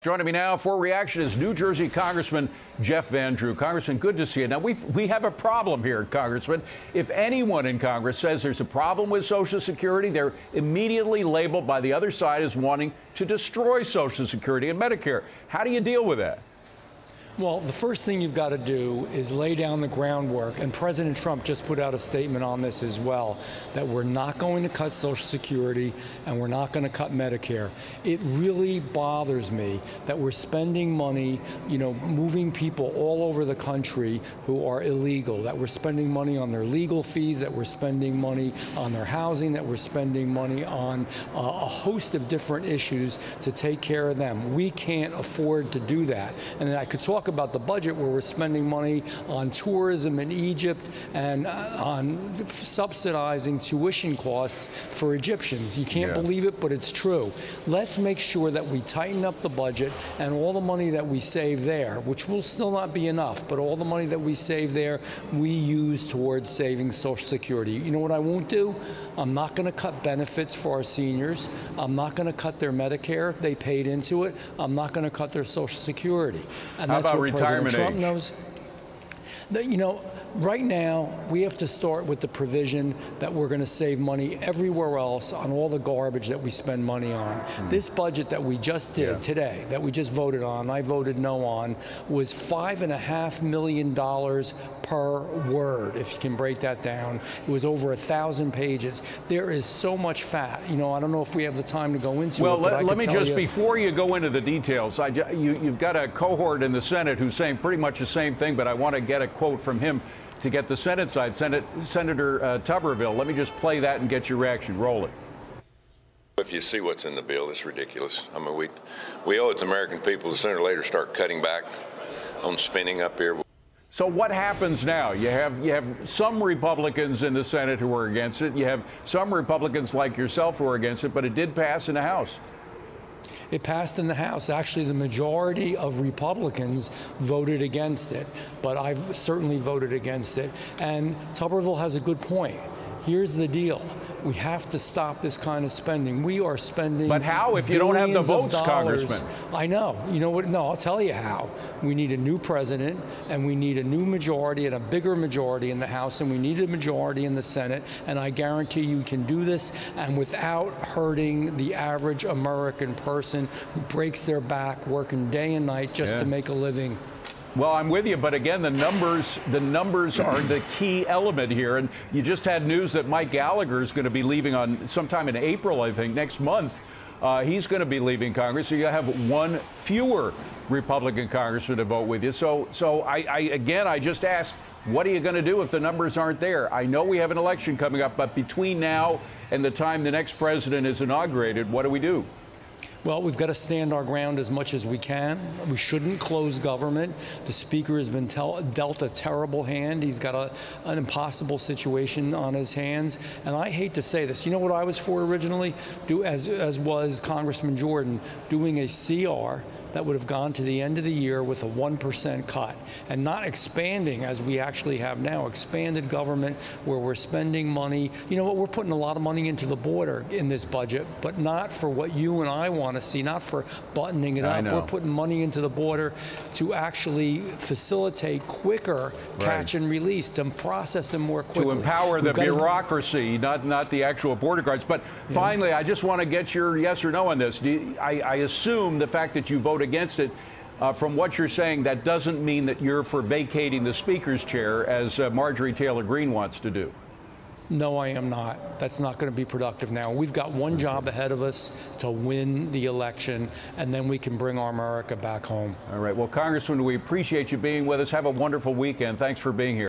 Joining me now for reaction is New Jersey Congressman Jeff Van Drew. Congressman, good to see you. Now, we have a problem here, Congressman. If anyone in Congress says there's a problem with Social Security, they're immediately labeled by the other side as wanting to destroy Social Security and Medicare. How do you deal with that? Well, the first thing you've got to do is lay down the groundwork, and President Trump just put out a statement on this as well, that we're not going to cut Social Security and we're not going to cut Medicare. It really bothers me that we're spending money, moving people all over the country who are illegal, that we're spending money on their legal fees, that we're spending money on their housing, that we're spending money on a host of different issues to take care of them. We can't afford to do that. And I could talk about the budget where we're spending money on tourism in Egypt and on subsidizing tuition costs for Egyptians. You can't believe it, but it's true. Let's make sure that we tighten up the budget, and all the money that we save there, which will still not be enough, but all the money that we save there, we use towards saving Social Security. You know what I won't do? I'm not going to cut benefits for our seniors. I'm not going to cut their Medicare. They paid into it. I'm not going to cut their Social Security. And that's what retirement President Trump age? knows. Right now, we have to start with the provision that we're going to save money everywhere else on all the garbage that we spend money on. This budget that we just did today, that we just voted on, I voted no on, was $5.5 million per word, if you can break that down. It was over 1,000 pages. There is so much fat. I don't know if we have the time to go into it. Well, let me just, before you go into the details, you've got a cohort in the Senate who's saying pretty much the same thing, but I want to get a quote from him to get the Senate side. Senator Tuberville, let me just play that and get your reaction. Roll it. If you see what's in the bill, it's ridiculous. I mean, we owe it to American people to sooner or later start cutting back on spending up here. So what happens now? You have some Republicans in the Senate who are against it. You have some Republicans like yourself who are against it, but it did pass in the House. It passed in the House. Actually, the majority of Republicans voted against it, but I've certainly voted against it. And Tuberville has a good point. Here's the deal. We have to stop this kind of spending. We are spending. But how if you don't have the votes, Congressman? I know. You know what? No, I'll tell you how. We need a new president, and we need a new majority and a bigger majority in the House, and we need a majority in the Senate. And I guarantee you can do this, and without hurting the average American person who breaks their back working day and night just to make a living. Well, I'm with you, but again, the numbers are the key element here. And you just had news that Mike Gallagher is going to be leaving on sometime in April, I think, next month. He's going to be leaving Congress, so you have one fewer Republican congressman to vote with you. So I just ask, what are you going to do if the numbers aren't there? I know we have an election coming up, but between now and the time the next president is inaugurated, what do we do? Well, we've got to stand our ground as much as we can. We shouldn't close government. The Speaker has been dealt a terrible hand. He's got an impossible situation on his hands. And I hate to say this. You know what I was for originally? As was Congressman Jordan, doing a CR that would have gone to the end of the year with a 1% cut, and not expanding as we actually have now, expanded government where we're spending money. You know what, we're putting a lot of money into the border in this budget, but not for what you and I want to see, not for buttoning it up. We're putting money into the border to actually facilitate quicker catch and release, to process them more quickly. To empower the bureaucracy, not the actual border guards. But finally, I just want to get your yes or no on this. I assume the fact that you vote against it, from what you're saying, that doesn't mean that you're for vacating the Speaker's chair, as Marjorie Taylor Greene wants to do. No, I am not. That's not going to be productive now. We've got one job ahead of us, to win the election, and then we can bring our America back home. All right. Well, Congressman, we appreciate you being with us. Have a wonderful weekend. Thanks for being here.